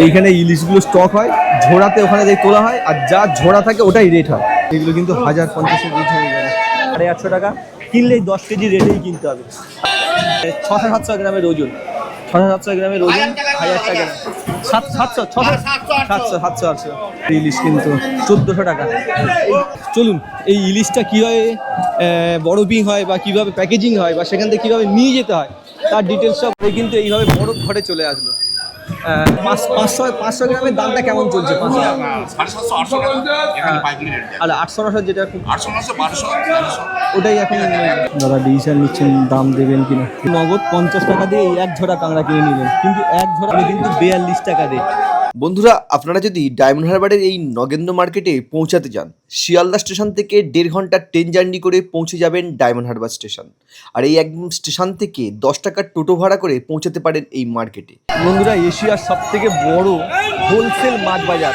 এইখানে ইলিশগুলো স্টক হয়, ঝোড়াতে ওখানে দিয়ে তোলা হয়, আর যা ঝোড়া থাকে ওটাই রেট হয়। এগুলো কিন্তু 1050 রেট হয়ে যাবে। 850 টাকা কিনলে 10 কেজি রেটেই কিনতে হবে। 600-700 গ্রামের ওজন, 600-700 গ্রামের ওজন 1000 টাকা। 700-800 ইলিশ কিন্তু 1400 টাকা। চলুন এই ইলিশটা কীভাবে বরফিং হয় বা কীভাবে প্যাকেজিং হয় বা সেখান থেকে কীভাবে নিয়ে যেতে হয় তার ডিটেলস সব কিন্তু এইভাবে বরফ ঘরে চলে আসলো। 500 গ্রামের দামটা কেমন চলছে? 800-900 যেটা ওটাই এখন দাদা ডিসিশন নিচ্ছেন দাম দেবেন কিনা। নগদ 50 টাকা দিয়ে এই এক ঝোড়া কাঁকড়া কিনে নিলেন, কিন্তু এক ঝোড়া কিন্তু 42 টাকা রেট। বন্ধুরা, আপনারা যদি ডায়মন্ড হারবারের এই নগেন্দ্র মার্কেটে পৌঁছাতে চান, শিয়ালদা স্টেশন থেকে 1.5 ঘন্টার ট্রেন জার্নি করে পৌঁছে যাবেন ডায়মন্ড হারবার স্টেশন। আর এই একদম স্টেশন থেকে 10 টাকার টোটো ভাড়া করে পৌঁছাতে পারেন এই মার্কেটে। বন্ধুরা, এশিয়ার সবথেকে বড় হোলসেল মাছ বাজার,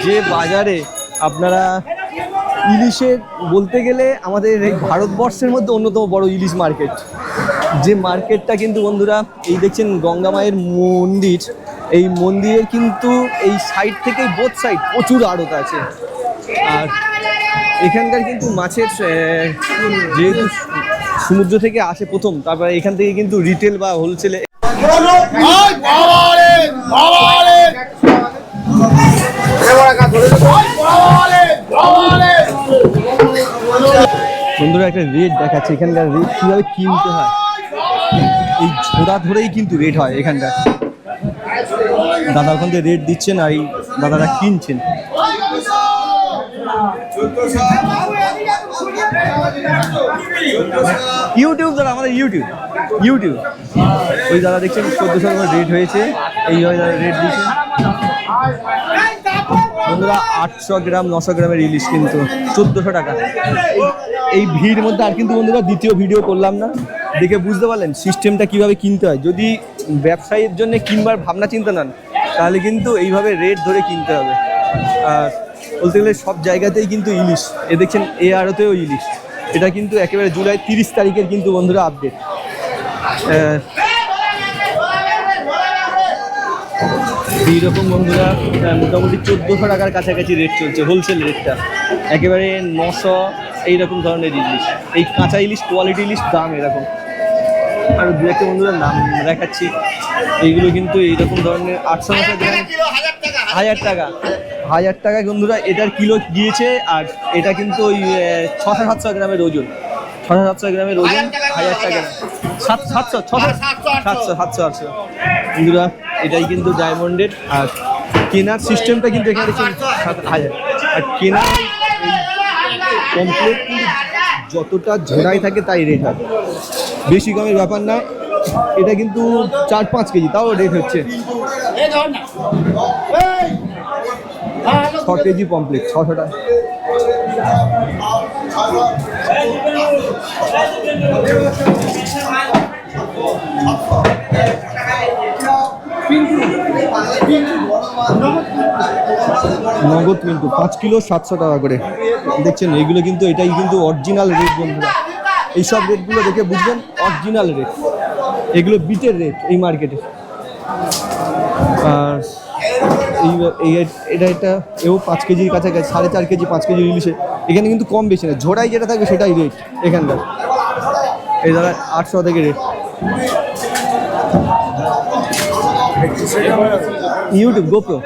যে বাজারে আপনারা ইলিশের বলতে গেলে আমাদের এই ভারতবর্ষের মধ্যে অন্যতম বড় ইলিশ মার্কেট। যে মার্কেটটা কিন্তু বন্ধুরা এই দেখছেন গঙ্গা মায়ের মন্দির, এই মন্দিরের কিন্তু এই সাইড থেকে বোথ সাইড প্রচুর আড়ত আছে। আর এখানকার কিন্তু মাছের যেহেতু সমুদ্র থেকে আসে প্রথম, তারপরে এখান থেকে কিন্তু রিটেল বা হোলসেলে বন্ধুরা একটা রেট দেখাচ্ছে এখানকার রেট কীভাবে কিনতে হয়। এই ঝোড়া ধরেই কিন্তু রেট হয় এখানকার। দাদা ওখান থেকে রেট দিচ্ছেন আর এই দাদারা কিনছেন। ইউটিউব দাদা, আমাদের ইউটিউব ওই দাদা দেখছেন 1400 করে রেট হয়েছে, এইভাবে দাদা রেট দিচ্ছেন। বন্ধুরা 800 গ্রাম 900 গ্রামের ইলিশ কিন্তু 1400 টাকা। এই ভিড়ের মধ্যে আর কিন্তু বন্ধুরা দ্বিতীয় ভিডিও করলাম না, দেখে বুঝতে পারলেন সিস্টেমটা কিভাবে কিনতে হয়। যদি ব্যবসায়ীর জন্য কিনবার ভাবনা চিন্তা নেন তাহলে কিন্তু এইভাবে রেট ধরে কিনতে হবে। আর বলতে গেলে সব জায়গাতেই কিন্তু ইলিশ, এ দেখছেন এ আড়তেও ইলিশ। এটা কিন্তু একেবারে জুলাই 30 তারিখের কিন্তু বন্ধুরা আপডেট। এইরকম বন্ধুরা মোটামুটি 1400 টাকার কাছাকাছি রেট চলছে হোলসেল রেটটা, একেবারে 900 এইরকম ধরনের ইলিশ। এই কাঁচা ইলিশ কোয়ালিটি ইলিশ দাম এরকম। আর দু একটা বন্ধুরা নাম দেখাচ্ছি, এইগুলো কিন্তু এইরকম ধরনের 800-900 গ্রাম 1000 টাকা বন্ধুরা এটার কিলো গিয়েছে। আর এটা কিন্তু ওই 600-700 গ্রামের ওজন, 600-700 গ্রামের ওজন 1000 টাকা। 700-800 বন্ধুরা এটাই কিন্তু ডায়মন্ডের। আর কেনার সিস্টেমটা কিন্তু এখানে দেখছেন 7000। আর কেনার কমপ্লিট যতটা ঝোড়াই থাকে তাই রেট হয়, বেশি কমের ব্যাপার না। এটা কিন্তু 4-5 কেজি তাও রেট হচ্ছে 6 কেজি কমপ্লিট 600 টাকা। নগদ কিন্তু 5 কিলো 700 টাকা করে দেখছেন। এইগুলো কিন্তু এটাই কিন্তু অরিজিনাল রেট বন্ধুরা। এইসব রেটগুলো দেখে বুঝবেন অরিজিনাল রেট, এগুলো বিটের রেট এই মার্কেটে। আর এটা এও 5 কেজির কাছাকাছি, 4.5 কেজি 5 কেজি ইলিশে এখানে কিন্তু কম বেশি না, ঝোড়াই যেটা থাকবে সেটাই রেট এখানকার। এই দাদা 800 থেকে রেট। ইউটিউব গোপ্রো,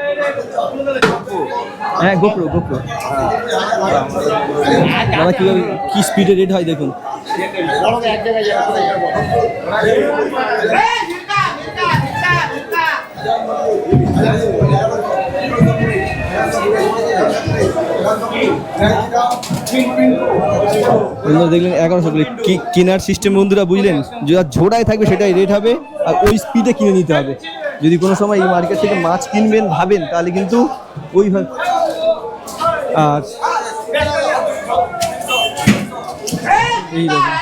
হ্যাঁ গোপ্রো দাদা কীভাবে কী স্পিডে রেট হয় দেখুন। দেখলেন 1100 করে কেনার সিস্টেম বন্ধুরা বুঝলেন, যেটা ঝোড়ায় থাকবে সেটাই রেট হবে আর ওই স্পিডে কিনে নিতে হবে। যদি কোনো সময় এই মার্কেট থেকে মাছ কিনবেন ভাবেন তাহলে কিন্তু ওইভাবে। আর এইরকম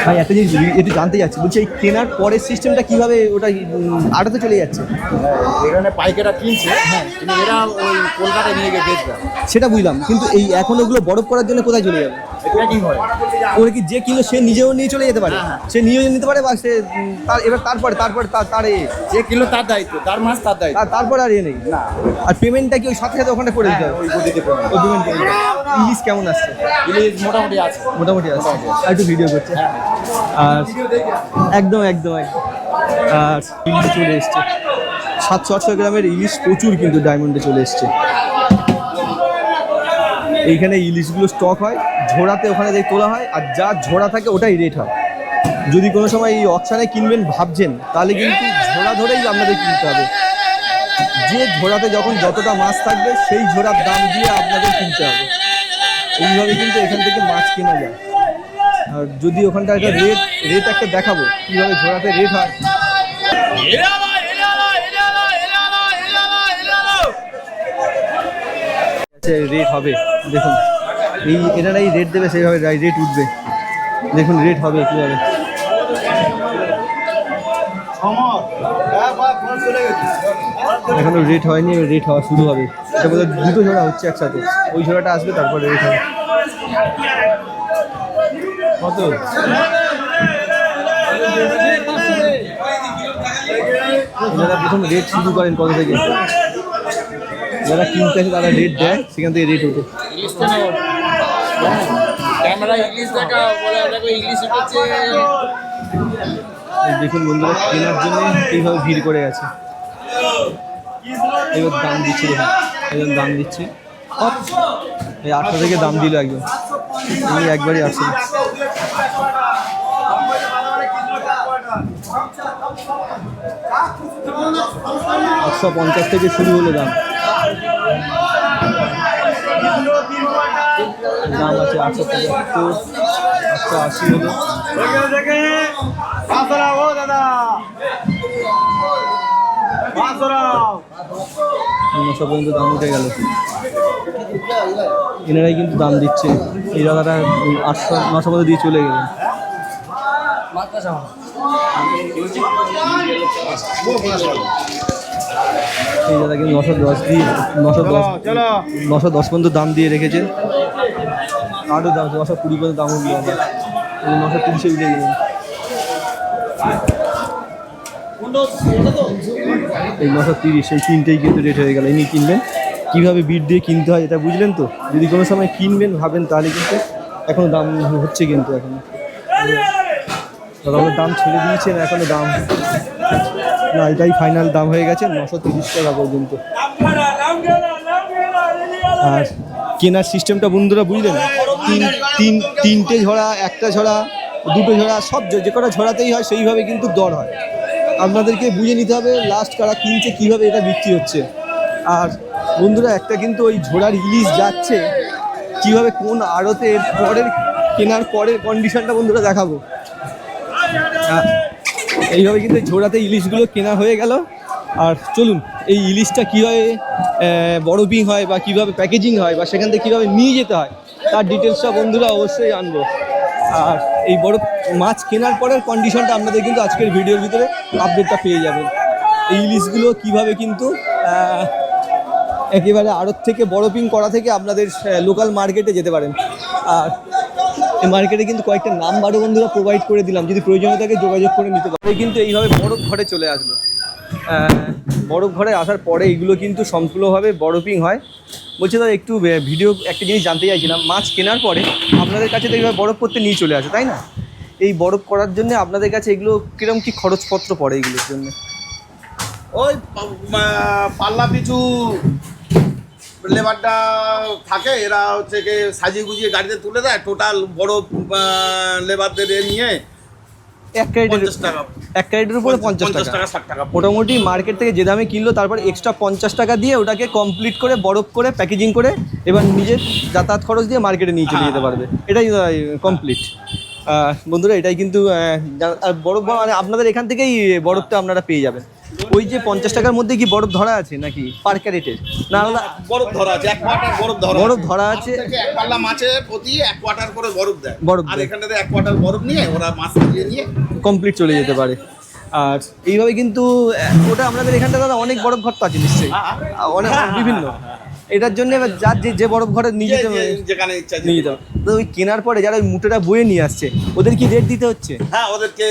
ভাই একটা জিনিস একটু জানতে যাচ্ছি, বলছি এই কেনার পরের সিস্টেমটা কীভাবে ওটা আড়তে চলে যাচ্ছে? এখানে পাইকাররা কিনছে, হ্যাঁ, কিন্তু এরা ওই কলকাতায় নিয়ে গিয়ে বেচবে, সেটা বুঝলাম, কিন্তু এই এখন ওগুলো বরফ করার জন্য কোথায় চলে যাবে? প্যাকিং হয়। ওরা কি যে কিলো সে নিজেও নিয়ে চলে যেতে পারে? সে নিয়েও নিতে পারে বা সে তারপরে তার যে কিলো তার দায়িত্ব, তার মাছ তার দায়িত্ব। তারপরে আর নেই না, আর পেমেন্টটা কি ওই সাথে সাথে ওখানে করে দিতে হবে? ওই গতিতে payment। ওই পেমেন্ট করে দিতে হবে। ইলিশ কেমন আসছে? ইলিশ মোটামুটি আছে। মোটামুটি আসছে। আর একটু ভিডিও করছে আর একদম আর ইলিশ চলে এসছে 700-800 গ্রামের ইলিশ প্রচুর কিন্তু ডায়মন্ডে চলে এসছে। এইখানে ইলিশগুলো স্টক হয়, ঝোড়াতে ওখানে দিয়ে তোলা হয়, আর যা ঝোড়া থাকে ওটাই রেট হয়। যদি কোনো সময় এই অকশানে কিনবেন ভাবছেন তাহলে কিন্তু ঝোড়া ধরেই আপনাদের কিনতে হবে। যে ঝোড়াতে যখন যতটা মাছ থাকবে সেই ঝোড়ার দাম দিয়ে আপনাদের কিনতে হবে। এইভাবে কিন্তু এখান থেকে মাছ কেনা যায়। আর যদি ওখানটা একটা রেট একটা দেখাবো কীভাবে ঝোড়াতে রেট হয়। রেট হবে দেখুন, এনারাই রেট দেবে, সেইভাবে রেট উঠবে। দেখুন রেট হবে কীভাবে। এখনো রেট হয়নি, রেট হওয়া শুরু হবে। এটা বোধহয় দুটো ঝোড়া হচ্ছে একসাথে, ওই ঝোড়াটা আসবে তারপরে রেট হবে। কত? যারা প্রথম রেট শুরু করেন কত থেকে, যারা কিনতে আসে তারা রেট দেয়, সেখান থেকে রেট ওঠে। দেখুন বন্ধুরা কেনার জন্য এইভাবে ভিড় করে গেছে। এবার দাম দিচ্ছে, দেখুন দাম দিচ্ছে। এই 800 থেকে দাম দিল একজন, উনি একবারই আসছেন। 850 থেকে শুরু হলো দাম। দাম আছে 875, 880 হলো। 900 পর্যন্ত দাম উঠে গেল। এনারাই কিন্তু দাম দিচ্ছে। এই দাদাটা 800-900 মধ্যে দিয়ে চলে গেলেন। এই দাদা কিন্তু 910 দিয়ে 910 পর্যন্ত দাম দিয়ে রেখেছেন। আরও দাম 920 পর্যন্ত দাম উঠলো, আমার 930-এ উঠে গেলেন। এই 930, এই তিনটেই কিন্তু রেট হয়ে গেল। ইনি কিনবেন, কীভাবে বিট দিয়ে কিনতে হয় এটা বুঝলেন তো? যদি কোনো সময় কিনবেন ভাবেন তাহলে কিন্তু এখনও দাম হচ্ছে, কিন্তু এখনও দাদা দাম ছেড়ে দিয়েছেন, এখনও দাম না, এটাই ফাইনাল দাম হয়ে গেছে 930 টাকা পর্যন্ত। আর কেনার সিস্টেমটা বন্ধুরা বুঝলেন, তিনটে ঝোড়া, একটা ঝোড়া, দুটো ঝোড়া, সব যে কটা ঝোড়াতেই হয় সেইভাবে কিন্তু দর হয়। আপনাদেরকে বুঝে নিতে হবে লাস্ট কারা কিনছে, কীভাবে এটা বিক্রি হচ্ছে। আর বন্ধুরা একটা কিন্তু ওই ঝোড়ার ইলিশ যাচ্ছে কীভাবে, কোন আড়তে পরের কেনার পরের কন্ডিশনটা বন্ধুরা দেখাবো। এইভাবে কিন্তু ঝোড়াতে ইলিশগুলো কেনা হয়ে গেল। আর চলুন এই ইলিশটা কীভাবে বরফিং হয় বা কীভাবে প্যাকেজিং হয় বা সেখান থেকে কীভাবে নিয়ে যেতে হয় তার ডিটেলসটা বন্ধুরা অবশ্যই আনবো। আর এই বরফ মাছ কেনার পরের কন্ডিশনটা আপনাদের কিন্তু আজকের ভিডিওর ভিতরে আপডেটটা পেয়ে যাবেন। এই ইলিশগুলো কীভাবে কিন্তু একেবারে আড়ত থেকে বরফিং করা থেকে আপনাদের লোকাল মার্কেটে যেতে পারেন। আর এই মার্কেটে কিন্তু কয়েকটা নাম্বারও বন্ধুরা প্রোভাইড করে দিলাম, যদি প্রয়োজন থাকে যোগাযোগ করে নিতে পারে। কিন্তু এইভাবে বরফ ঘরে চলে আসলো। বরফ ঘরে আসার পরে এইগুলো কিন্তু সম্পূর্ণভাবে বরফিং হয়। বলছি দাদা একটু ভিডিও একটা জিনিস জানতে চাইছিলাম, মাছ কেনার পরে আপনাদের কাছে তো এইভাবে বরফ করতে নিয়ে চলে আসে তাই না? এই বরফ করার জন্য আপনাদের কাছে এগুলো কীরকম কী খরচপত্র পড়ে এগুলোর জন্য? ওই পাল্লা পিছু লেবারটা থাকে, এরা হচ্ছে কি সাজিয়ে গুজিয়ে গাড়িতে তুলে দেয়। টোটাল বড় লেবারদের নিয়ে এক ক্যারেটের উপরে 50 টাকা 60 টাকা মোটামুটি মার্কেট থেকে যে দামে কিনলো তারপর এক্সট্রা 50 টাকা দিয়ে ওটাকে কমপ্লিট করে বরফ করে প্যাকেজিং করে এবার নিজের যাতায়াত খরচ দিয়ে মার্কেটে নিয়ে চলে যেতে পারবে। এটাই কমপ্লিট বন্ধুরা, এটাই কিন্তু বরফ মানে আপনাদের এখান থেকেই বরফটা আপনারা পেয়ে যাবেন। ওই যে 50 টাকার মধ্যে কি বরফ ধরা আছে নাকি পার ক্যারেটের? না বরফ ধরা আছে, 1 কোয়ার্টার বরফ ধরা আছে। এক পাল্লা মাছে প্রতি 1 কোয়ার্টার করে বরফ দেয়। আর দেয়। এখানে 1 কোয়ার্টার বরফ নিয়ে ওরা মাছ নিয়ে কমপ্লিট চলে যেতে পারে। আর এইভাবে কিন্তু ওটা আপনাদের এখানটা দাদা অনেক বরফ ঘর তো আছে নিশ্চয়ই, অনেক বিভিন্ন এটার জন্য এবার যার যে বরফ ঘরে নিয়ে যেতে হবে, যেখানে ইচ্ছা নিয়ে যেতে হবে। তো ওই কেনার পরে যারা ওই মুটেটা বয়ে নিয়ে আসছে ওদের কি রেট দিতে হচ্ছে? হ্যাঁ, ওদেরকে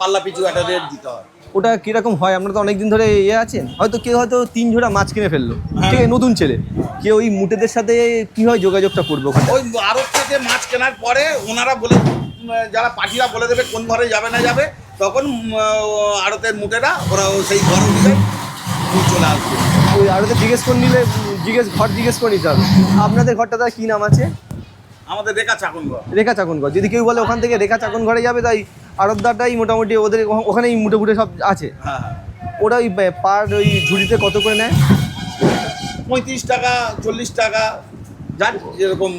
পাল্লা পিছু একটা রেট দিতে হয়। ওটা কিরকম হয়? আপনারা তো অনেকদিন ধরে আছেন, হয়তো কেউ হয়তো 3 ঝোড়া মাছ কিনে ফেললো, ঠিক আছে, নতুন ছেলে, কেউ ওই মুটেদের সাথে কি হয় যোগাযোগটা করবে ওখানে? ওই আড়ত থেকে মাছ কেনার পরে ওনারা বলে, যারা পার্টিরা বলে দেবে কোন ঘরে যাবে না যাবে, তখন আড়তের মুটেরা ওরা সেই ঘর অনুযায়ী চলে আসবে। ওই আড়তে জিজ্ঞেস করে নিলে, ঘর জিজ্ঞেস করে নিতে হবে। আপনাদের ঘরটা তার কী নাম আছে? আমাদের রেখা চাকন ঘর। রেখা চাকন ঘর। যদি কেউ বলে ওখান থেকে রেখা চাকন ঘরে যাবে, তাই আড়তদারটাই মোটামুটি ওদের ওখানেই মুটে ফুটে সব আছে। হ্যাঁ হ্যাঁ, ওরা ওই পার ওই ঝুড়িতে কত করে নেয়? 35 টাকা 40 টাকা, যার যেরকম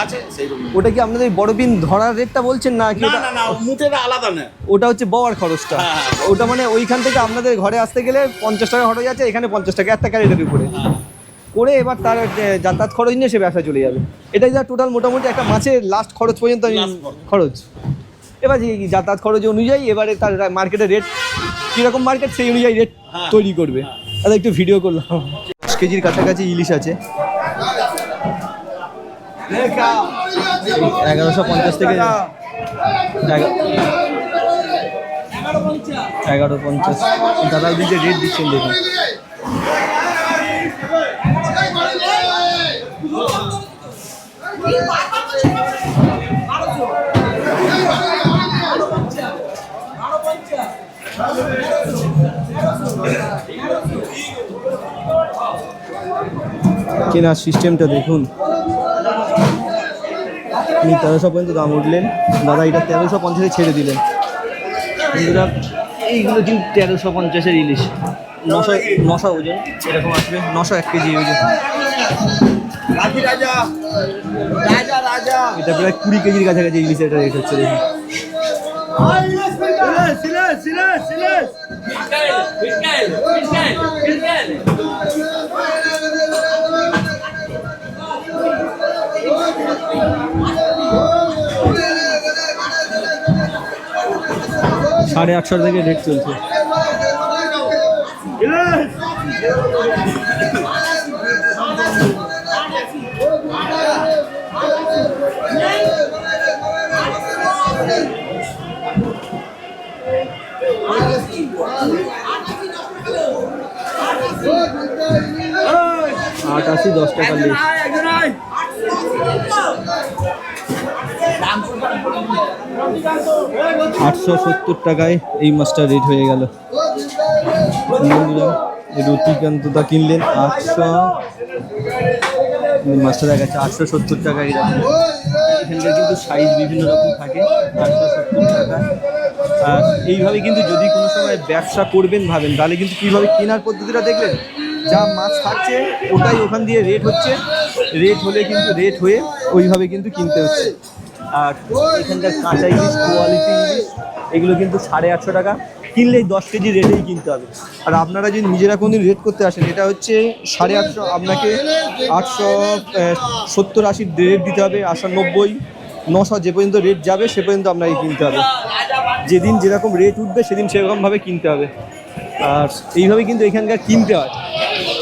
আছে সেই রকম। ওটা কি আপনাদের ওই বড় পিন ধরার রেটটা বলছেন না কি? না না না, মুটেরা আলাদা নেয়। ওটা হচ্ছে বওয়ার খরচটা। হ্যাঁ, হ্যাঁ। ওটা মানে ওইখান থেকে আপনাদের ঘরে আসতে গেলে 50 টাকা খরচ আছে, এখানে 50 টাকা একটা ক্যারেটের উপরে করে, এবার তার যাতায়াত খরচ নিয়ে সে ব্যবসা চলে যাবে। এটাই যা টোটাল মোটামুটি একটা মাছের লাস্ট খরচ পর্যন্ত Last খরচ। এবার যে যাতায়াত খরচ অনুযায়ী এবারে তার মার্কেটের রেট কীরকম, মার্কেট সেই অনুযায়ী রেট হ্যাঁ। তৈরি করবে। তাহলে একটু ভিডিও করলাম। 10 কেজির কাছাকাছি ইলিশ আছে। 1150 থেকে 1150 দাদা দিচ্ছে, রেট দিচ্ছেন দেখুন। কেনার সিস্টেমটা দেখুন। আপনি 1300 পর্যন্ত দাম উঠলেন, দাদা এটা 1350-এ ছেড়ে দিলেন। বন্ধুরা এইগুলো কিন্তু 1350-এর ইলিশ, 900 ওজন এরকম আসবে, 900 1 কেজি ওজন। রাজা রাজা রাজা, এটা প্রায় 20 কেজির কাছাকাছি ইলিশ, এটা রেট হচ্ছে দেখুন। $850 থেকে রেট চলছে। $88 10 টাকা লেস। 870 টাকায় এই মাছটা রেট হয়ে গেল। রতিকান্তদা কিনলেন 800, মাছটা দেখাচ্ছে 870 টাকা। এরকম এখানকার কিন্তু সাইজ বিভিন্ন রকম থাকে। 870 টাকা। আর এইভাবে কিন্তু যদি কোনো সময় ব্যবসা করবেন ভাবেন, তাহলে কিন্তু কীভাবে কেনার পদ্ধতিটা দেখলেন, যা মাছ থাকছে ওটাই ওখান দিয়ে রেট হচ্ছে, রেট হলে কিন্তু রেট হয়ে ওইভাবে কিন্তু কিনতে হচ্ছে। আর এখানকার কাঁচা ইলিশ, কোয়ালিটি ইলিশ, এগুলো কিন্তু 850 টাকা, কিনলেই 10 কেজি রেটেই কিনতে হবে। আর আপনারা যদি নিজেরা কোনদিন রেট করতে আসেন, এটা হচ্ছে 850, আপনাকে 870-80 রেট দিতে হবে, 890 900 যে পর্যন্ত রেট যাবে সে পর্যন্ত আপনাকে কিনতে হবে। যেদিন যেরকম রেট উঠবে সেদিন সেরকমভাবে কিনতে হবে। আর এইভাবে কিন্তু এখানকার কিনতে হয়।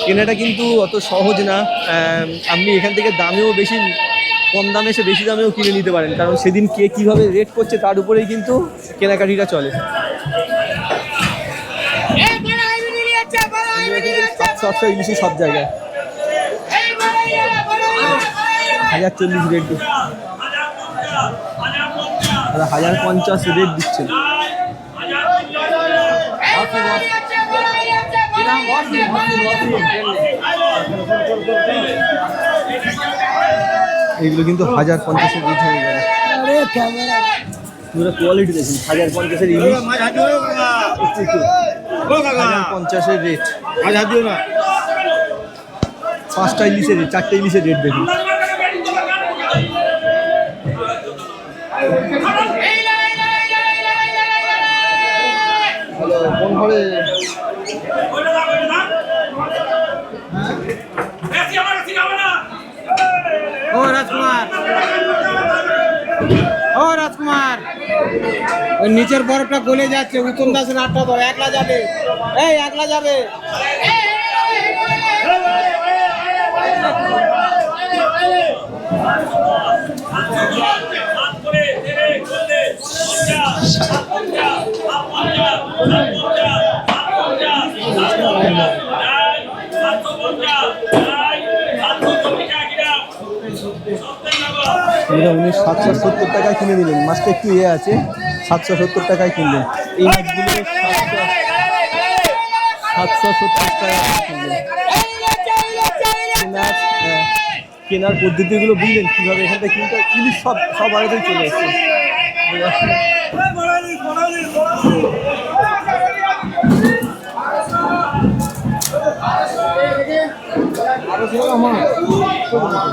কেনাটা কিন্তু অত সহজ না। আপনি এখান থেকে দামেও বেশি, কম দামে এসে বেশি দামেও কিনে নিতে পারেন, কারণ সেদিন কে কীভাবে রেট করছে তার উপরেই কিন্তু কেনাকাটিটা চলে। 700 ইলিশই সব জায়গায় 1040 রেট, 1050 রেট দিচ্ছেন। এইগুলো কিন্তু 1050-এর রেট হয়ে গেল। পুরো কোয়ালিটি দেখুন, 1050-এর ইলিশ, 1050-এর রেট। 5টা ইলিশের রেট, 4টে ইলিশের রেট দেখুন। কোন ঘরে ও রাজকুমার, ওই নিচের বরফটা গলে যাচ্ছে, উত্তম দাসের আটটা দাও, একলা যাবে, এই একলা যাবে। উনি 770 টাকায় কিনে দিলেন, মাছটা একটু আছে, 770 টাকায় কিনলেন। এই মাছগুলো 770 টাকা কিনলেন। কেনার পদ্ধতিগুলো বুঝলেন কীভাবে এখান থেকে কিনতে, ইলিশ সব আড়তেই চলে এসছে।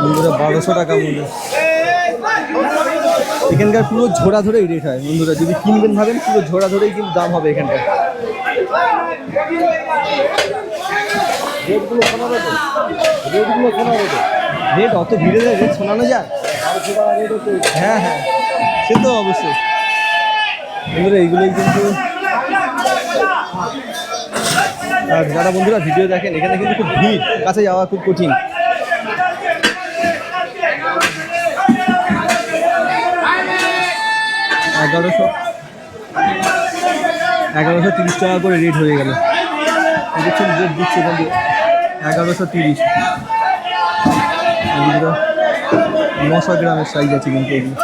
বন্ধুরা 1200 টাকা মূল্য। এখানকার পুরো ঝোড়া ধরেই রেট হয় বন্ধুরা, যদি কিনবেন ভাবেন পুরো ঝোড়া ধরেই কিন্তু দাম হবে এখানকার। রেট অত ভিড়ে যায়, রেট শোনানো যায়? হ্যাঁ হ্যাঁ, সে তো অবশ্যই বন্ধুরা। এইগুলোই কিন্তু, আর যারা বন্ধুরা ভিডিও দেখেন, এখানে কিন্তু খুব ভিড়, কাছে যাওয়া খুব কঠিন। এগারোশো 30 টাকা করে রেট হয়ে গেল। দেখছেন রেট দিচ্ছে কিন্তু 1130। 900 গ্রামের সাইজ আছে কিন্তু এগুলো।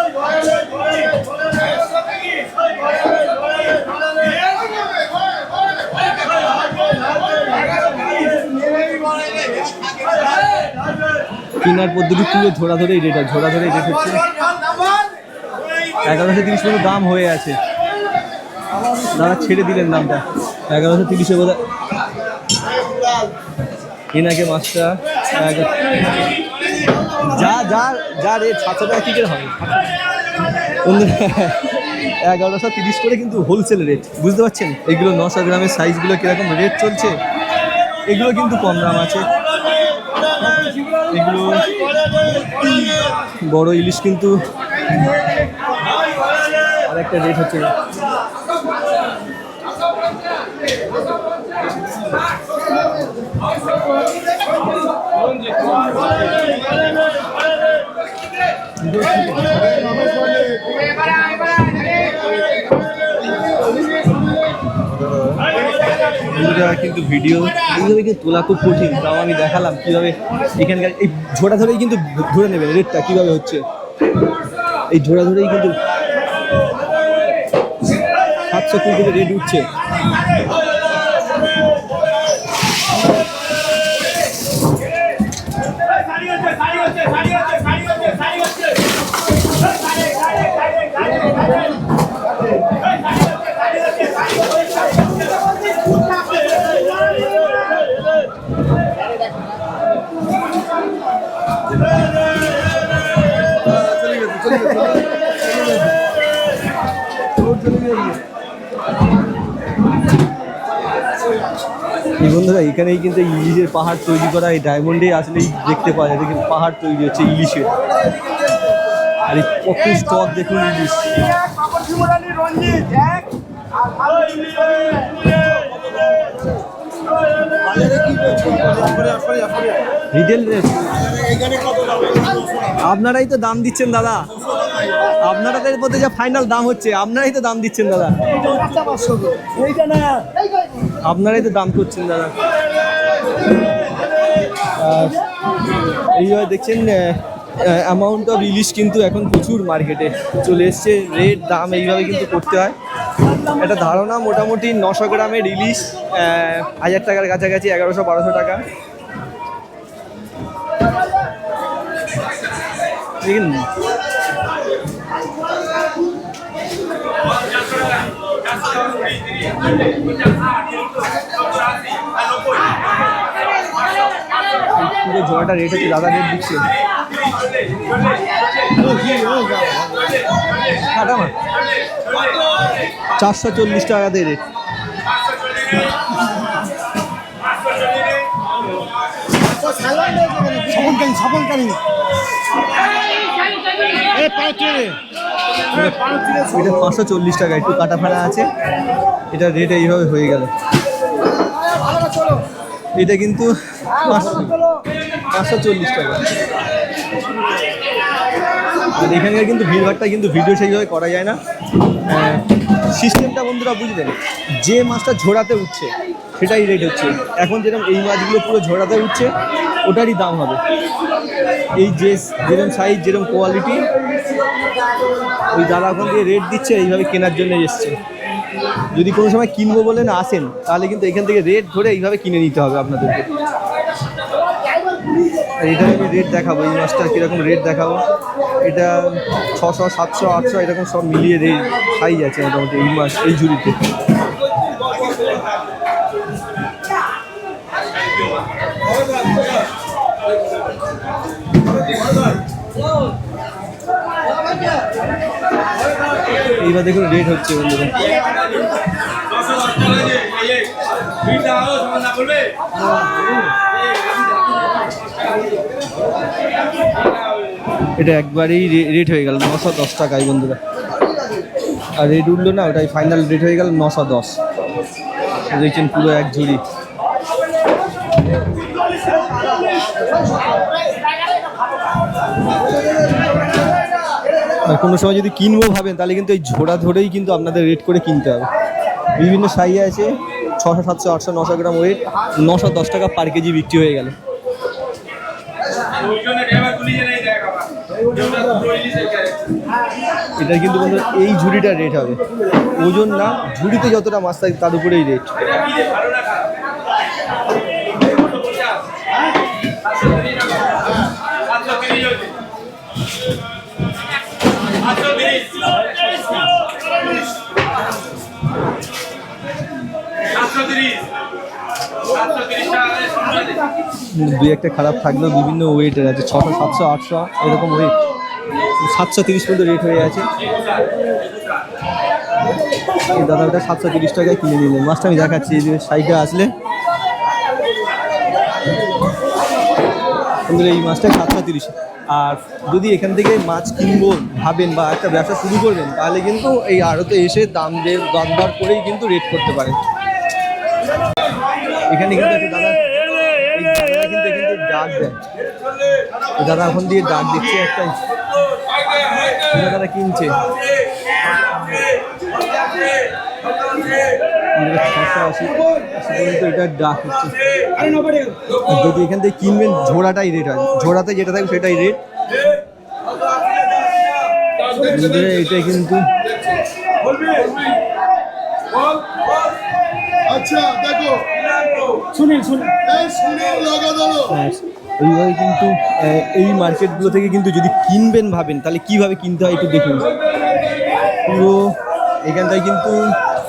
কেনার পদ্ধতি পুরো ঝোড়া ধরেই রেট হয়, ঝোড়া ধরেই রেট হচ্ছে। 1130 পর্যন্ত দাম হয়ে আছে, দাদা ছেড়ে দিলেন দামটা 1130-এ বোধ হয় এনাকে মাছটা। যা যা যা রেট 700 টাকা কী করে হবে? 1130 করে কিন্তু হোলসেল রেট, বুঝতে পারছেন? এগুলো 900 গ্রামের সাইজগুলো কীরকম রেট চলছে, এগুলো কিন্তু কম দাম আছে। এগুলো বড় ইলিশ কিন্তু আর একটা রেট হচ্ছে। কিন্তু ভিডিও এইভাবে কিন্তু তোলা খুব কঠিন, তাও আমি দেখালাম কিভাবে এখানকার এই ঝোড়া ধরেই কিন্তু ধরে নেবেন রেটটা কিভাবে হচ্ছে। এই ঝোড়া ধরেই কিন্তু 700 থেকে রেট উঠছে। এই বন্ধুরা এখানেই কিন্তু ইলিশের পাহাড় তৈরি করা, এই ডায়মন্ডে আসলেই দেখতে পাওয়া যায়। দেখুন পাহাড় তৈরি হচ্ছে ইলিশের, আর এই কত স্টক দেখুন ইলিশ। রিটেল রেট আপনারাই তো দাম দিচ্ছেন দাদা, আপনাদের মধ্যে যা ফাইনাল দাম হচ্ছে আপনারাই তো দাম দিচ্ছেন দাদা, আপনারাই তো দাম করছেন দাদা। এইভাবে দেখছেন অ্যামাউন্ট অফ ইলিশ কিন্তু এখন প্রচুর মার্কেটে চলে এসছে। রেট দাম এইভাবে কিন্তু করতে হয়। একটা ধারণা মোটামুটি 900 গ্রামের ইলিশ 1000 টাকার কাছাকাছি, 1100-1200 টাকা। দেখুন পুরো জোড়াটা রেট হচ্ছে, দাদা রেট দিচ্ছে 440 টাকাতে রেট। এটা 540 টাকা, একটু কাটা ফাড়া আছে, এটা রেট এইভাবে হয়ে গেল। এটা কিন্তু 540 টাকা। আর এখানকার কিন্তু ভিড়ভাড়টা কিন্তু ভিডিও সেইভাবে করা যায় না। সিস্টেমটা বন্ধুরা বুঝলেন, যে মাছটা ঝোড়াতে উঠছে সেটাই রেট হচ্ছে। এখন যেরকম এই মাছগুলো পুরো ঝোড়াতে উঠছে ওটারই দাম হবে। এই যে যেরকম সাইজ যেরকম কোয়ালিটি, ওই দাদা ওখান থেকে রেট দিচ্ছে, এইভাবে কেনার জন্য এসছে। যদি কোনো সময় কিনবো বলে না আসেন, তাহলে কিন্তু এখান থেকে রেট ধরে এইভাবে কিনে নিতে হবে আপনাদেরকে। এটা আমি রেট দেখাবো, এই মাছটার কীরকম রেট দেখাবো। এটা 600, 700, 800 এরকম সব মিলিয়ে রেট সাইজ আছে মোটামুটি এই মাছ এই ঝুড়িতে। এইবার দেখুন রেট হচ্ছে বন্ধুরা। এটা একবারেই রেট হয়ে গেল 910 টাকায় বন্ধুরা। আর রেট উঠলো না, ওটাই ফাইনাল রেট হয়ে গেল 910। দেখছেন পুরো এক ঝুড়ি। আর কোনো সময় যদি কিনবো ভাবেন তাহলে কিন্তু এই ঝোড়া ধরেই কিন্তু আপনাদের রেট করে কিনতে হবে। বিভিন্ন সাইজ আছে, 600, 700, 800, 900 গ্রাম ওয়েট, 910 টাকা পার কেজি বিক্রি হয়ে গেল। এটা কিন্তু বন্ধু এই ঝুড়িটার রেট হবে, ওজন না, ঝুড়িতে যতটা মাছ থাকে তার উপরেই রেট। দুই একটা খারাপ থাকলেও বিভিন্ন ওয়েটের আছে, 600, 700, 800 এরকম ওয়েট। 730 পর্যন্ত রেট হয়ে আছে। দাদা ওটা 730 টাকায় কিনে নিলেন। মাছটা আমি দেখাচ্ছি, এই যে সাইডে আসলে এই মাছটা 730। আর যদি এখান থেকে মাছ কিনবো ভাবেন বা একটা ব্যবসা শুরু করবেন, তাহলে কিন্তু এই আড়তে এসে দাম দর করেই কিন্তু রেট করতে পারেন। এখানে কিন্তু একটা দাদা, এই দাদারা কিন্তু এখান থেকে ডাক দেয়, দাদা এখন দিয়ে ডাক দিচ্ছে একটাই, দাদারা কিনছে। এটা ডাক হচ্ছে। যদি এখান থেকে কিনবেন ঝোড়াটাই রেট হয়, ঝোড়াতে যেটা থাকবে সেটাই রেট। এটা কিন্তু আচ্ছা দেখো এইভাবে কিন্তু এই মার্কেটগুলো থেকে কিন্তু যদি কিনবেন ভাবেন তাহলে কিভাবে কিনতে হয় একটু দেখুন। পুরো এখানটায় কিন্তু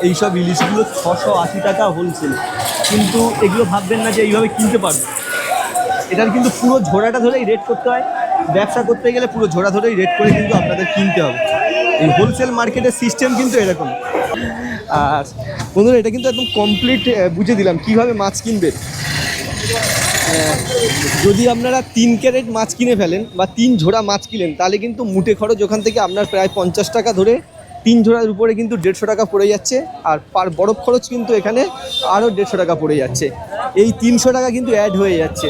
এইসব ইলিশগুলো 680 টাকা হোলসেল, কিন্তু এগুলো ভাববেন না যে এইভাবে কিনতে পারবেন। এটার কিন্তু পুরো ঝোড়াটা ধরেই রেট করতে হয়। ব্যবসা করতে গেলে পুরো ঝোড়া ধরেই রেট করে কিন্তু আপনাদের কিনতে হবে। এই হোলসেল মার্কেটের সিস্টেম কিন্তু এরকম। আর বন্ধুরা এটা কিন্তু একদম কমপ্লিট বুঝে দিলাম কীভাবে মাছ কিনবেন। যদি আপনারা 3 ক্যারেট মাছ কিনে ফেলেন বা 3 ঝোড়া মাছ কিনেন, তাহলে কিন্তু মুটে খরচ ওখান থেকে আপনার প্রায় 50 টাকা ধরে 3 ঝোড়ার উপরে কিন্তু 150 টাকা পড়ে যাচ্ছে। আর পার বরফ খরচ কিন্তু এখানে আরও 150 টাকা পড়ে যাচ্ছে। এই 300 টাকা কিন্তু অ্যাড হয়ে যাচ্ছে।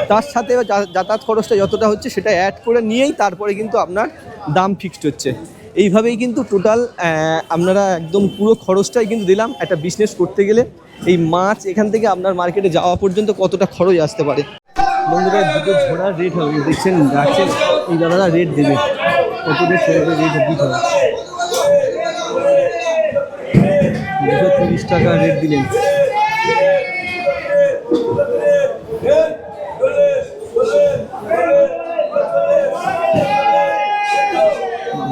তার সাথে যাতায়াত খরচটা যতটা হচ্ছে সেটা অ্যাড করে নিয়েই তারপরে কিন্তু আপনার দাম ফিক্সড হচ্ছে। এইভাবেই কিন্তু টোটাল আপনারা একদম পুরো খরচটাই কিন্তু দিলাম। একটা বিজনেস করতে গেলে এই মাছ এখান থেকে আপনার মার্কেটে যাওয়া পর্যন্ত কতটা খরচ আসতে পারে। বন্ধুরা দুটো ঝোড়ার রেট হবে, দেখছেন রাখছেন এই দাদারা রেট দেবে, কত রেট রেট দিতে হবে। 230 টাকা রেট দিলেন।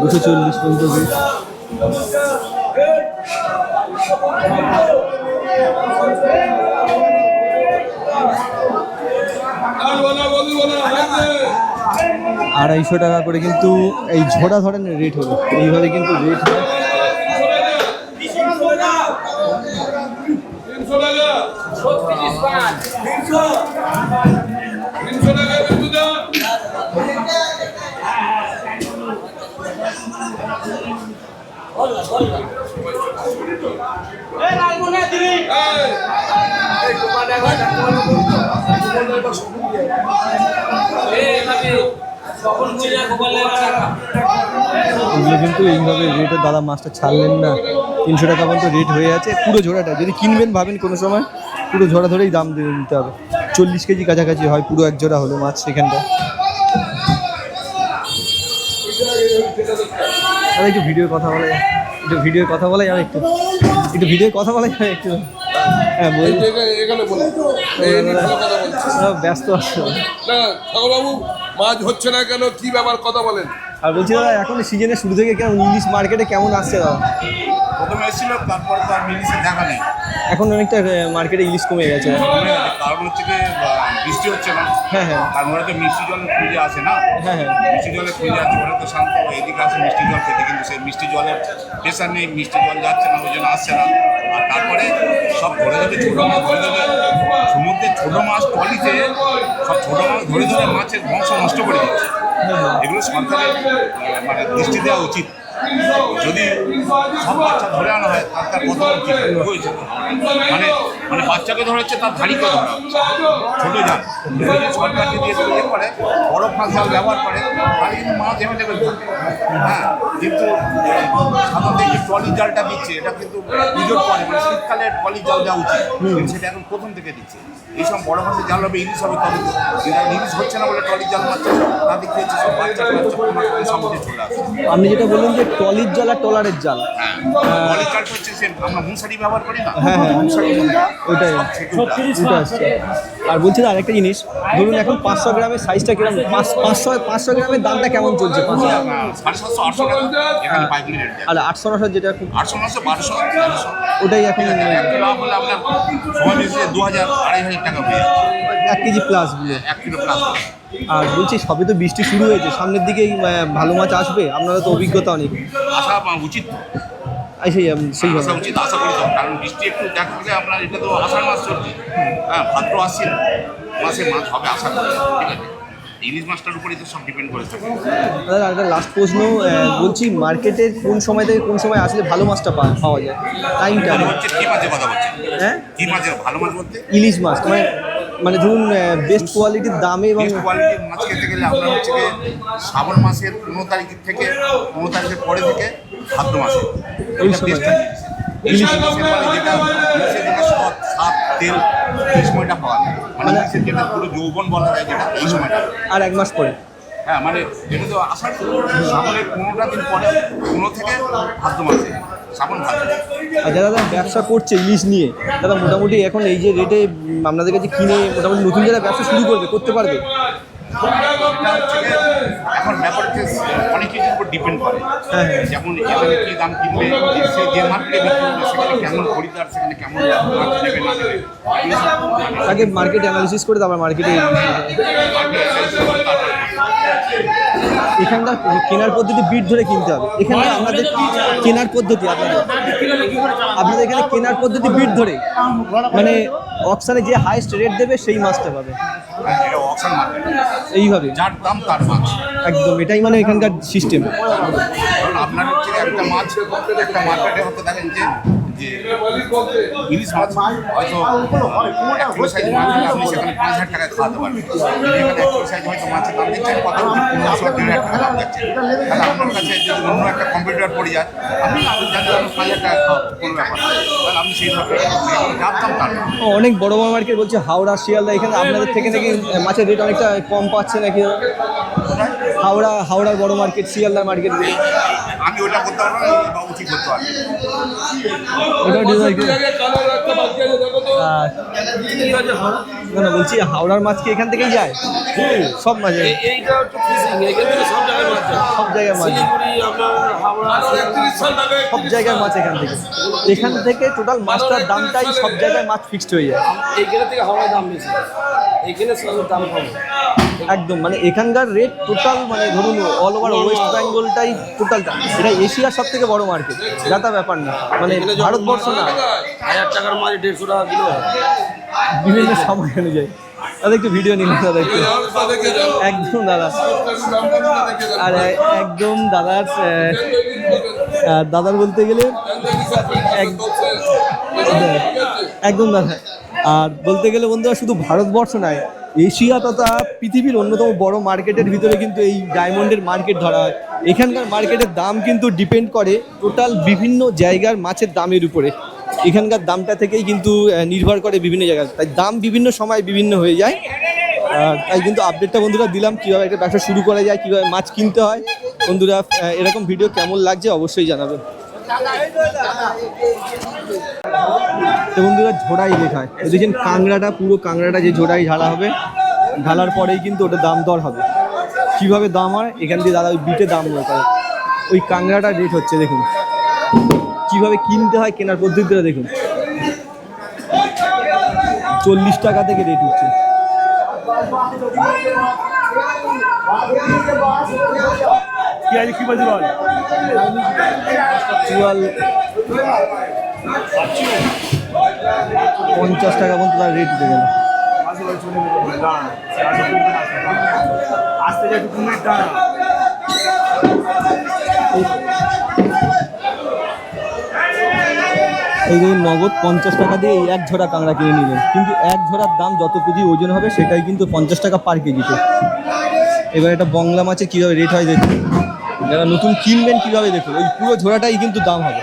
$240 পর্যন্ত রেট। $250 টাকা করে কিন্তু এই ঝোড়া ধরনের রেট হলো। এইভাবে কিন্তু রেট হয়। এগুলো কিন্তু এইভাবে রেটের দাদা মাছটা ছাড়লেন না, 300 টাকা পর্যন্ত রেট হয়ে আছে পুরো ঝোড়াটা। যদি কিনবেন ভাবেন কোনো সময় পুরো ঝোড়া ধরেই দাম দিয়ে নিতে হবে। 40 কেজি কাছাকাছি হয় পুরো এক জোড়া হলো মাছ সেখানটা। আর একটু ভিডিওর কথা বলা যায়, একটু ভিডিওর কথা বলা যাবে, একটু ভিডিওর কথা বলা যাবে একটু। হ্যাঁ বলি, ব্যস্ত আছে বাবু, মাছ হচ্ছে না কেন, কি ব্যাপার, কথা বলেন। আর বলছি দাদা এখন সিজনের শুরু থেকে কেমন ইলিশ মার্কেটে কেমন আসছে দাদা? প্রথমে এসেছিল, তারপর তো আর ইলিশের দেখা নেই। এখন অনেকটা মার্কেটে ইলিশ কমে গেছে। কারণ হচ্ছে যে বৃষ্টি হচ্ছে না। হ্যাঁ হ্যাঁ তারপরে তো মিষ্টি জল খুঁজে আসে না। হ্যাঁ হ্যাঁ মিষ্টি জলে খুঁজে আছে, ওরা তো শান্ত এদিকে আসে মিষ্টি জল খেতে, কিন্তু সেই মিষ্টি জলের প্রেশার নেই, মিষ্টি জল যাচ্ছে না, ওই জন্য আসছে না। আর তারপরে সব ধরে ধরে ছোটো মাছ ধরে ধরে সমুদ্রের ছোটো মাছ টলিতে সব ছোটো মাছ ধরে ধরে মাছের বংশ নষ্ট করে দিচ্ছে। এগুলো সরকারের মানে দৃষ্টি দেওয়া উচিত। যদি সব বাচ্চা ধরে আনা হয় তার কত হয়েছে, মানে মানে বাচ্চাকে ধরা হচ্ছে, তার ধাড়িকে ধরা হচ্ছে ছোটো জাল। সরকার যদি ইয়ে করে বড় ফাঁস জাল ব্যবহার করে তাহলে কিন্তু মাছ অ্যাভেলেবেল থাকে। হ্যাঁ, কিন্তু সাধারণত এই ট্রলি জালটা দিচ্ছে, এটা কিন্তু পুজোর পরে মানে শীতকালে ট্রলি জাল দেওয়া উচিত, সেটা এখন প্রথম থেকে দিচ্ছে। এইসব বড় মাছের জাল হবে, ইলিশ হবে তবে তো, কিন্তু ইলিশ হচ্ছে না বলে ট্রলি জাল মারছে, তাদের কি হচ্ছে সব বাচ্চা সমুদ্রে চলে আসে। আপনি যেটা বললেন যে ট্রলির জাল আর ট্রলারের জাল, ট্রলির জালটা হচ্ছে সে আমরা মশারি ব্যবহার করি না, হ্যাঁ হ্যাঁ ওইটাই ওটা আসছে। আর বলছি না আরেকটা জিনিস, ধরুন এখন 500 গ্রামের সাইজটা কিরকম, 500 গ্রামের দামটা কেমন চলছে? 750 800 টাকা এখানে পাইকারি রেট। আর 800 যেটা খুব 800 900 1200 ওটাই এখন এক কিলো হলে আপনার সময় বেশি 2000 2500 টাকা হয়ে যাচ্ছে 1 কেজি প্লাস। 1 kilo plus. আর বলছি সবে তো বৃষ্টি শুরু হয়েছে, সামনের দিকেই ভালো মাছ আসবে, আপনারা তো অভিজ্ঞতা অনেক, আশা উচিত, সেইভাবে আশা উচিত, আশা করি তো। কারণ বৃষ্টি একটু দেখলে আপনার এটা তো আষাঢ় মাস চলছে, হ্যাঁ ভাদ্র আশ্বিন মাসে মাছ হবে আশা করি। ঠিক আছে, ইলিশ মাছটার উপরেই তো সব ডিপেন্ড করে থাকে। দাদা আর একটা লাস্ট প্রশ্ন, বলছি মার্কেটের কোন সময় থেকে কোন সময় আসলে ভালো মাছটা পাওয়া যায়, টাইমটা? হচ্ছে কি মাছের কথা বলছেন? হ্যাঁ কি মাছের ভালো মাছ বলতে? ইলিশ মাছ, মানে ধরুন বেস্ট কোয়ালিটির দামে এবং বেস্ট কোয়ালিটির মাছ খেতে গেলে আপনার হচ্ছে গিয়ে শ্রাবণ মাসের 15 তারিখ থেকে 15 তারিখের পরে থেকে ভাদ্র মাসে ওই সময় ইলিশ মাছের মানে যেটা ইলিশের যেটা সৎ স্বাদ তেল এই সময়টা পাওয়া যায়, মানে ইলিশের যেটা পুরো যৌবন বলা যায় যেটা এই সময়টা। আর 1 মাস পরে, হ্যাঁ মানে এটা তো আষাঢ় শ্রাবণের 15টা দিন পরে, 15 থেকে ভাদ্র মাসে শ্রাবণ ভাদ্র। আর যারা দাদা ব্যবসা করছে ইলিশ নিয়ে, দাদা মোটামুটি এখন এই যে রেটে আপনাদের কাছে কিনে মোটামুটি নতুন যারা ব্যবসা শুরু করতে পারবে? এটা হচ্ছে গিয়ে এখন ব্যাপারটা অনেক কিছুর উপর ডিপেন্ড করে। হ্যাঁ হ্যাঁ যেমন এখানে কী দাম কিনবে, সে যে মার্কেটে বিক্রি করবে সেখানে কেমন খরিদ্দার, সেখানে কেমন মাছ নেবে না নেবে, আগে মার্কেট অ্যানালিসিস করে তারপর মার্কেটে। এখানকার কেনার পদ্ধতি বিট ধরে কিনতে হবে, এখানে আপনাদের কেনার পদ্ধতি আপনাদের এখানে কেনার পদ্ধতি বিট ধরে, মানে অকশানে যে হাইস্ট রেট দেবে সেই মাছটা পাবে এটা অকশন মার্কেট, এইভাবে, যার দাম তার মাছ। একদম এটাই মানে এখানকার সিস্টেম। কারণ আপনার হচ্ছে একটা মাছ একটা মার্কেটে হয়তো দেখেন যে ইলিশ মাছ হয়তো 1 কিলো সাইজ মাছ আপনি সেখানে 5000 টাকায় খাওয়াতে পারবেন, এখানে 1 কিলো সাইজ হয়তো মাছের দাম দিচ্ছেন কত 1500-1500 টাকা দাম যাচ্ছে। তাহলে আপনার কাছে যদি অন্য একটা কম্পিউটার পড়ে যায়, আপনি জানেন 5000 টাকা খাওয়াবো কোনো ব্যাপার, তাহলে আপনি সেইভাবে যার দাম তার। অনেক বড় বড় মার্কেট বলছে হাওড়া শিয়ালদা, এখানে আপনাদের থেকে নাকি মাছের রেট অনেকটা কম পাচ্ছে নাকি? হাওড়ার বড় মার্কেট, শিয়ালদার মার্কেটগুলো আমি ওটা করতে পারবো না, বাবু ঠিক করতে পারবে। না বলছি হাওড়ার মাছ কি এখান থেকেই যায়? সব মাঝে সব জায়গায় মাছ, সব জায়গায় মাছ এখান থেকে টোটাল মাছটার দামটাই সব জায়গায় মাছ ফিক্সড হয়ে যায়। এইখানে থেকে হাওড়ার দাম বেশি, এইখানে দাম কম একদম, মানে এখানকার রেট টোটাল মানে ধরুন অল ওভার ওয়েস্ট বেঙ্গলটাই টোটালটা, এটা এশিয়ার সব থেকে বড় মার্কেট, যাতা ব্যাপার না, মানে ভারতবর্ষ না। 1000 টাকার মাছ 150 টাকা কিলো বিভিন্ন সময় অনুযায়ী। দাদা একটু ভিডিও নিন দাদা একটু, একদম দাদা, আর একদম দাদার আর দাদার বলতে গেলে একদম দাদা। আর বলতে গেলে বন্ধুরা শুধু ভারতবর্ষ নয়, এশিয়া তথা পৃথিবীর অন্যতম বড় মার্কেটের ভিতরে কিন্তু এই ডায়মন্ডের মার্কেট ধরা হয়। এখানকার মার্কেটের দাম কিন্তু ডিপেন্ড করে টোটাল বিভিন্ন জায়গার মাছের দামের উপরে। এখানকার দামটা থেকেই কিন্তু নির্ভর করে বিভিন্ন জায়গায়, তাই দাম বিভিন্ন সময় বিভিন্ন হয়ে যায়। আর তাই কিন্তু আপডেটটা বন্ধুরা দিলাম কীভাবে একটা ব্যবসা শুরু করা যায়, কীভাবে মাছ কিনতে হয়। বন্ধুরা এরকম ভিডিও কেমন লাগছে অবশ্যই জানাবেন। তো বন্ধুরা ঝোড়াই রেট হয়, দেখছেন কাঁকড়াটা, পুরো কাঁকড়াটা যে ঝোড়াই ঢালা হবে, ঢালার পরেই কিন্তু ওটা দাম দর হবে। কীভাবে দাম হয় এখান দিয়ে দাদা ওই বিটে দাম করে, ওই কাঁকড়াটার রেট হচ্ছে দেখুন। কীভাবে কিনতে হয় কেনার পদ্ধতিটা দেখুন, 40 টাকা থেকে রেট উঠছে। চুয়াল 50 টাকা পর্যন্ত তার রেট উঠে গেল। এই যে নগদ 50 টাকা দিয়ে এই এক ঝোড়া কাঁকড়া কিনে নিলেন, কিন্তু এক ঝোড়ার দাম যত কেজি ওজন হবে সেটাই কিন্তু 50 টাকা পার কেজিতে। এবার এটা বংলা মাছের কীভাবে রেট হয় দেখুন, যারা নতুন কিনবেন কীভাবে দেখুন, ওই পুরো ঝোড়াটাই কিন্তু দাম হবে।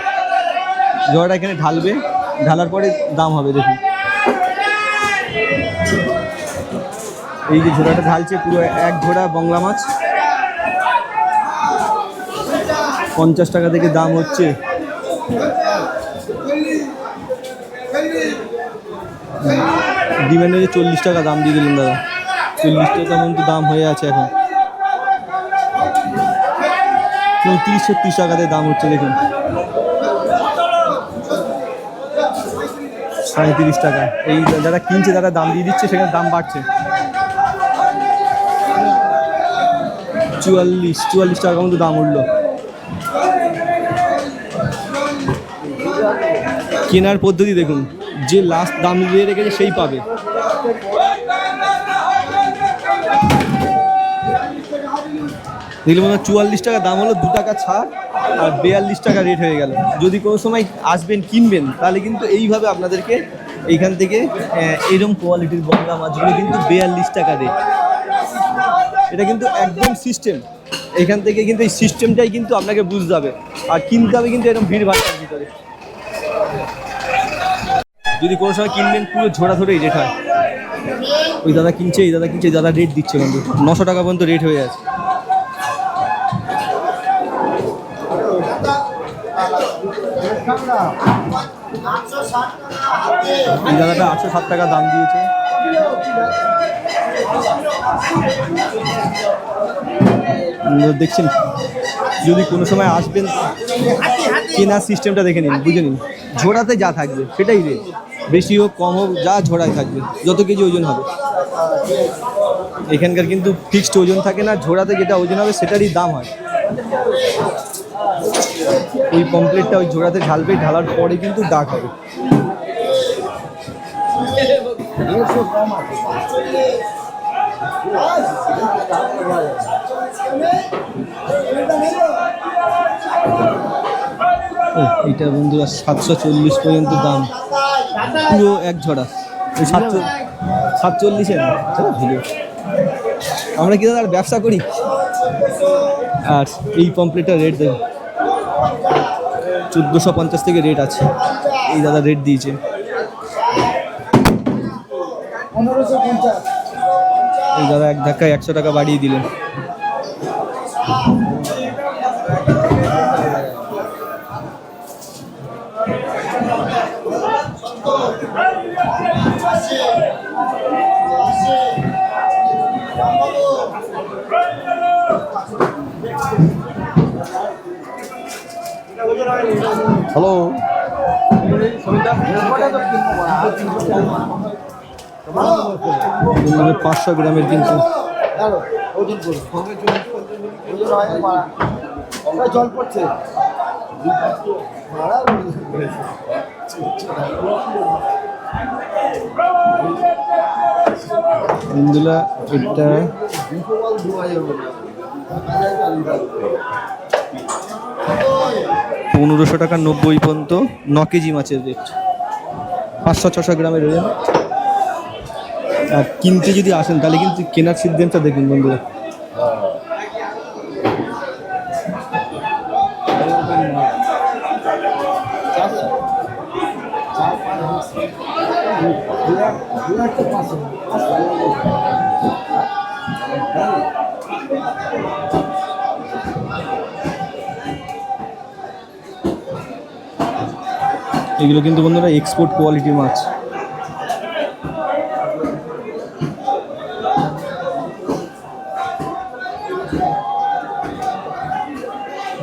ঝোড়াটা এখানে ঢালবে, ঢালার পরে দাম হবে দেখুন। এই যে ঝোড়াটা ঢালছে পুরো এক ঝোড়া বংলা মাছ, 50 টাকা থেকে দাম হচ্ছে। ডিমান্ডে 40 টাকা দাম দিয়ে দিলেন দাদা, 40 টাকা মতো দাম হয়ে আছে এখন। 35-36 টাকাতে দাম হচ্ছে দেখুন, 37.5 টাকা। এই যারা কিনছে তারা দাম দিয়ে দিচ্ছে, সেখানে দাম বাড়ছে। 44 টাকা মতো দাম উঠলো। কেনার পদ্ধতি দেখুন, যে লাস্ট দাম দিয়ে রেখেছে সেই পাবে। দেখলে 44 টাকা দাম হলো, 2 টাকা ছাড়, আর 42 টাকা রেট হয়ে গেল। যদি কোনো সময় আসবেন কিনবেন তাহলে কিন্তু এইভাবে আপনাদেরকে এইখান থেকে এরকম কোয়ালিটির বংলা মাছগুলো কিন্তু 42 টাকা রেট। এটা কিন্তু একদম সিস্টেম, এখান থেকে কিন্তু এই সিস্টেমটাই কিন্তু আপনাকে বুঝতে হবে, আর কিনতে হবে কিন্তু এরকম ভিড় ভাড়ার ভিতরে। যদি কোনো সময় কিনবেন পুরো ঝোড়া ধরেই রেট হয়। ওই দাদা কিনছে, এই দাদা কিনছে, দাদা রেট দিচ্ছে কিন্তু 900 টাকা পর্যন্ত রেট হয়ে আছে। এই দাদাটা 860 টাকা দাম দিয়েছে। দেখছেন, যদি কোনো সময় আসবেন কেনার সিস্টেমটা দেখে নিন, বুঝে নিন। ঝোড়াতে যা থাকবে সেটাই রেট, বেশি হোক কম হোক যা ঝোড়ায় থাকবে, যত কেজি ওজন হবে। এখানকার কিন্তু ফিক্সড ওজন থাকে না, ঝোড়াতে যেটা ওজন হবে সেটারই দাম হয়। ওই পমপ্লেটটা ওই ঝোড়াতে ঢালবে, ঢালার পরে কিন্তু ডাক হবে। এইটা বন্ধুরা 740 পর্যন্ত দাম, পুরো এক ঝোড়া। ওই 740-এর ভিডিও। আমরা কি দাদা ব্যবসা করি। আর এই পমপ্লেটটার রেট দেখুন, 1450 থেকে রেট আছে। এই দাদা রেট দিয়েছে 1550। এই দাদা এক ধাক্কায় 100 টাকা বাড়িয়ে দিলেন। হ্যালো, 500 গ্রামের কিন্তু জল পড়ছে। ইন্দুলা এটা 1500 টাকা 90 পর্যন্ত 9 কেজি মাছের রেট, 500-600 গ্রামের রেট। আর কিনতে যদি আসেন তাহলে কিন্তু কেনার সিদ্ধান্ত দেখুন বন্ধুরা। এগুলো কিন্তু বন্ধুরা এক্সপোর্ট কোয়ালিটির মাছ।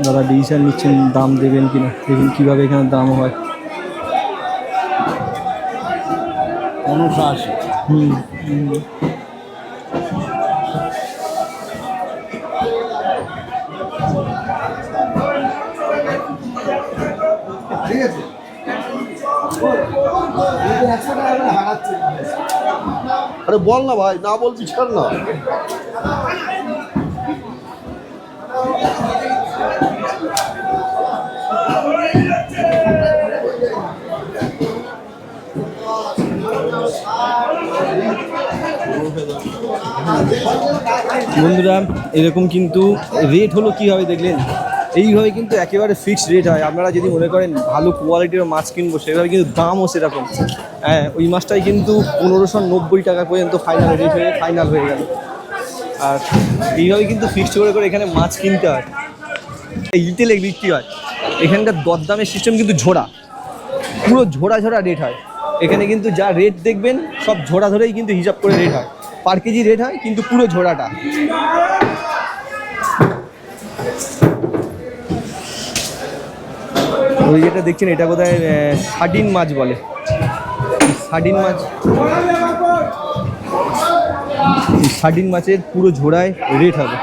যারা ডিসিশন নিচ্ছেন দাম দেবেন কিনা, দেখুন কিভাবে এখানে দাম হয়। 59। ঠিক আছে, 100 টাকা করে হারাচ্ছে। আরে বল না ভাই, না বলবি ছাড় না। বন্ধুরা এরকম কিন্তু রেট হলো কীভাবে দেখলেন, এইভাবে কিন্তু একেবারে ফিক্সড রেট হয়। আপনারা যদি মনে করেন ভালো কোয়ালিটির মাছ কিনবো, সেভাবে কিন্তু দামও সেরকম। হ্যাঁ, ওই মাছটাই কিন্তু 1590 টাকা পর্যন্ত ফাইনাল হয়ে গেল। আর এইভাবে কিন্তু ফিক্সড করে করে এখানে মাছ কিনতে হয়, এই রিটেলে বিক্রি হয়। এখানকার দরদামের সিস্টেম কিন্তু ঝোড়া, পুরো ঝোড়া রেট হয় এখানে। কিন্তু যা রেট দেখবেন সব ঝোড়া ধরেই কিন্তু হিসাব করে রেট হয়, পার কেজি রেট হয় কিন্তু পুরো ঝোড়াটা। ওই যেটা দেখছেন এটা বোধহয় সার্ডিন মাছ বলে, সার্ডিন মাছ। সার্ডিন মাছের পুরো ঝোড়ায় রেট হবে।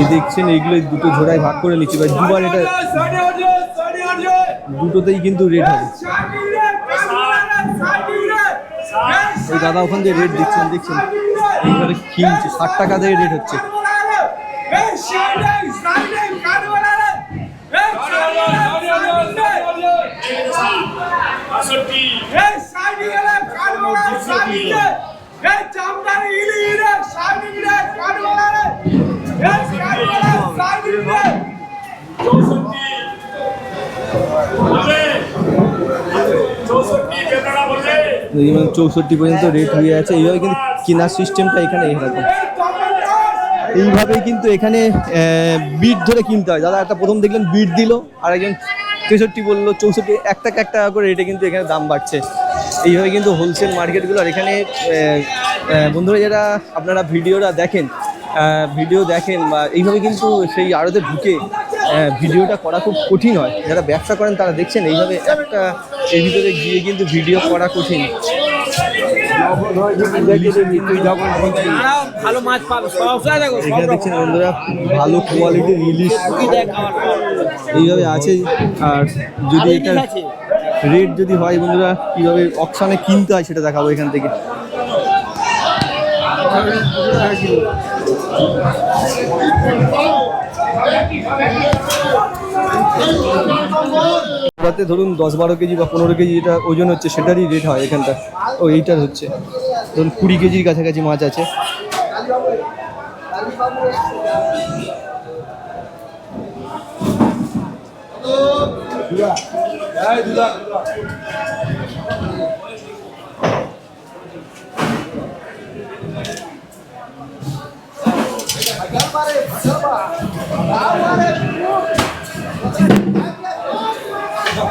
এই দেখছেন এইগুলো দুটো ঝোড়ায় ভাগ করে নিচ্ছি, ভাই দুবার এটা দুটোতেই কিন্তু রেট হবে। ওই দাদা ওখান দিয়ে রেট দেখছেন এইভাবে কিনছে, 60 টাকা দিয়ে রেট হচ্ছে। মানে 64 পর্যন্ত রেট হয়ে আছে। এইভাবে কিন্তু কেনার সিস্টেমটা এখানে এরকম, এইভাবেই কিন্তু এখানে বিট ধরে কিনতে হয়। দাদা একটা প্রথম দেখলেন বিট দিল, আর একজন 63 বললো, 64, এক টাকা করে রেটে কিন্তু এখানে দাম বাড়ছে। এইভাবে কিন্তু হোলসেল মার্কেটগুলো। আর এখানে বন্ধুরা যারা আপনারা ভিডিও দেখেন বা এইভাবে কিন্তু সেই আড়তে ঢুকে ভিডিওটা করা খুব কঠিন হয়। যারা ব্যবসা করেন তারা দেখছেন এইভাবে একটা এর ভিতরে গিয়ে কিন্তু ভিডিও করা কঠিন। ভালো মাছ পাবে, এখানে দেখছেন বন্ধুরা ভালো কোয়ালিটির ইলিশ এইভাবে আছে। আর যদি এটা রেট যদি হয় বন্ধুরা, কীভাবে অকশানে কিনতে হয় সেটা দেখাবো এখান থেকে। ধরুন 10-12 কেজি বা 15 কেজি যেটা ওজন হচ্ছে সেটারই রেট হয় এখানটা। এইটার হচ্ছে ধরুন 20 কেজির কাছাকাছি মাছ আছে।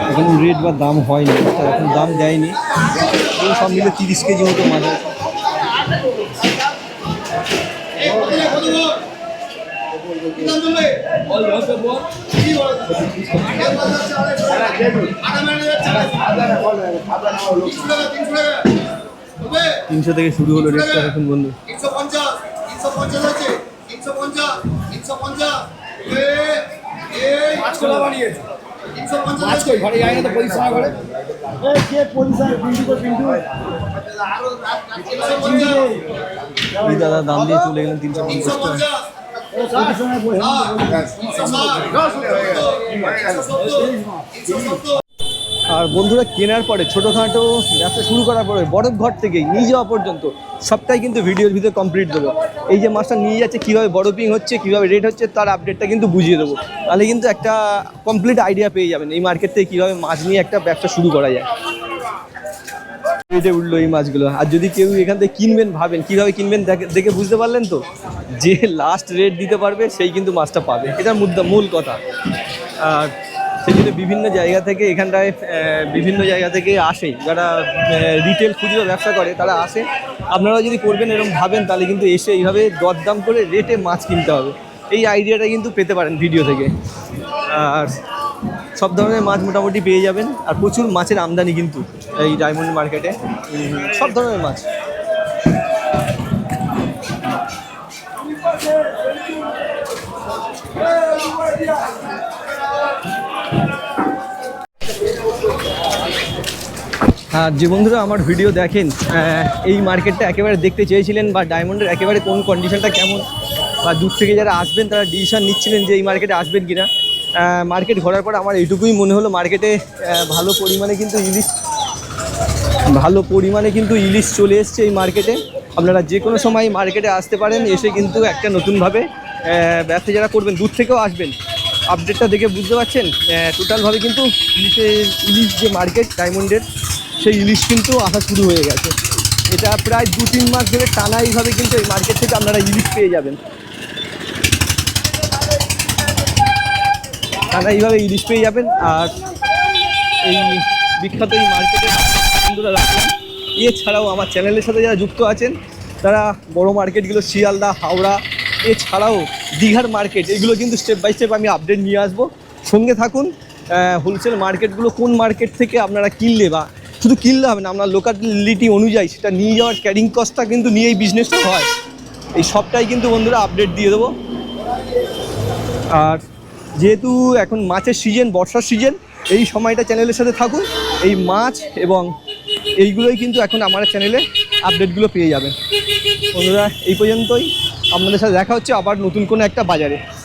এখন রেট বা দাম হয়নি, এখন দাম দেয়নি, সব মিলে 30 কেজি মতো মাছ আছে। তিনশো থেকে শুরু হলো রেটটা এখন বন্ধু। 350 ঘরে যায় না তো পরিশ্রম করে। এই দাদা দাম দিয়ে চলে গেলেন 350 টাকা। আর বন্ধুরা কেনার পরে ছোটোখাটো ব্যবসা শুরু করার পরে বরফ ঘর থেকে নিয়ে যাওয়া পর্যন্ত সবটাই কিন্তু ভিডিওর ভিতরে কমপ্লিট দেবো। এই যে মাছটা নিয়ে যাচ্ছে, কীভাবে বরফিং হচ্ছে, কীভাবে রেট হচ্ছে, তার আপডেটটা কিন্তু বুঝিয়ে দেবো। তাহলে কিন্তু একটা কমপ্লিট আইডিয়া পেয়ে যাবেন এই মার্কেট থেকে কীভাবে মাছ নিয়ে একটা ব্যবসা শুরু করা যায়। রেটে উঠলো এই মাছগুলো। আর যদি কেউ এখান থেকে কিনবেন, ভাবেন কীভাবে কিনবেন, দেখে বুঝতে পারলেন তো, যে লাস্ট রেট দিতে পারবে সেই কিন্তু মাছটা পাবে, এটা মূল কথা। আর সেই জন্য বিভিন্ন জায়গা থেকে এখানটায় বিভিন্ন জায়গা থেকে আসে, যারা রিটেল খুচরো ব্যবসা করে তারা আসে। আপনারাও যদি করবেন এরকম ভাবেন, তাহলে কিন্তু এসে এইভাবে দরদাম করে রেটে মাছ কিনতে হবে, এই আইডিয়াটা কিন্তু পেতে পারেন ভিডিও থেকে। আর সব ধরনের মাছ মোটামুটি পেয়ে যাবেন। আর প্রচুর মাছের আমদানি কিন্তু এই ডায়মন্ড মার্কেটে, সব ধরনের মাছ। আর যে বন্ধুরা আমার ভিডিও দেখেন, এই মার্কেটটা একেবারে দেখতে চেয়েছিলেন, বা ডায়মন্ডের একেবারে কোন কন্ডিশনটা কেমন, বা দূর থেকে যারা আসবেন তারা ডিসিশন নিচ্ছিলেন যে এই মার্কেটে আসবেন কিনা, মার্কেট ঘোরার পর আমার এইটুকুই মনে হলো, মার্কেটে ভালো পরিমাণে কিন্তু ইলিশ চলে এসছে এই মার্কেটে। আপনারা যে কোনো সময় মার্কেটে আসতে পারেন, এসে কিন্তু একটা নতুনভাবে ব্যবসা যারা করবেন, দূর থেকেও আসবেন, আপডেটটা দেখে বুঝতে পারছেন টোটালভাবে কিন্তু ইলিশ যে মার্কেট ডায়মন্ডের, সেই ইলিশ কিন্তু আসা শুরু হয়ে গেছে। এটা প্রায় 2-3 মাস ধরে টানা এইভাবে কিন্তু এই মার্কেট থেকে আপনারা ইলিশ পেয়ে যাবেন, টানা এইভাবে ইলিশ পেয়ে যাবেন। আর এই বিখ্যাত এই মার্কেটে বন্ধুরা রাখলাম। এছাড়াও আমার চ্যানেলের সাথে যারা যুক্ত আছেন, তারা বড় মার্কেটগুলো শিয়ালদা, হাওড়া, এছাড়াও দীঘার মার্কেট, এগুলো কিন্তু স্টেপ বাই স্টেপ আমি আপডেট নিয়ে আসবো। সঙ্গে থাকুন। হোলসেল মার্কেটগুলো কোন মার্কেট থেকে আপনারা কিনলে, বা শুধু কিনলে হবে না, আপনার লোকালিটি অনুযায়ী সেটা নিয়ে যাওয়ার ক্যারিং কস্টটা কিন্তু নিয়ে এই বিজনেসটা হয়, এই সবটাই কিন্তু বন্ধুরা আপডেট দিয়ে দেবো। আর যেহেতু এখন মাছের সিজন, বর্ষার সিজন, এই সময়টা চ্যানেলের সাথে থাকুন। এই মাছ এবং এইগুলোই কিন্তু এখন আমার চ্যানেলে আপডেটগুলো পেয়ে যাবেন। বন্ধুরা এই পর্যন্তই, আপনাদের সাথে দেখা হচ্ছে আবার নতুন কোনো একটা বাজারে।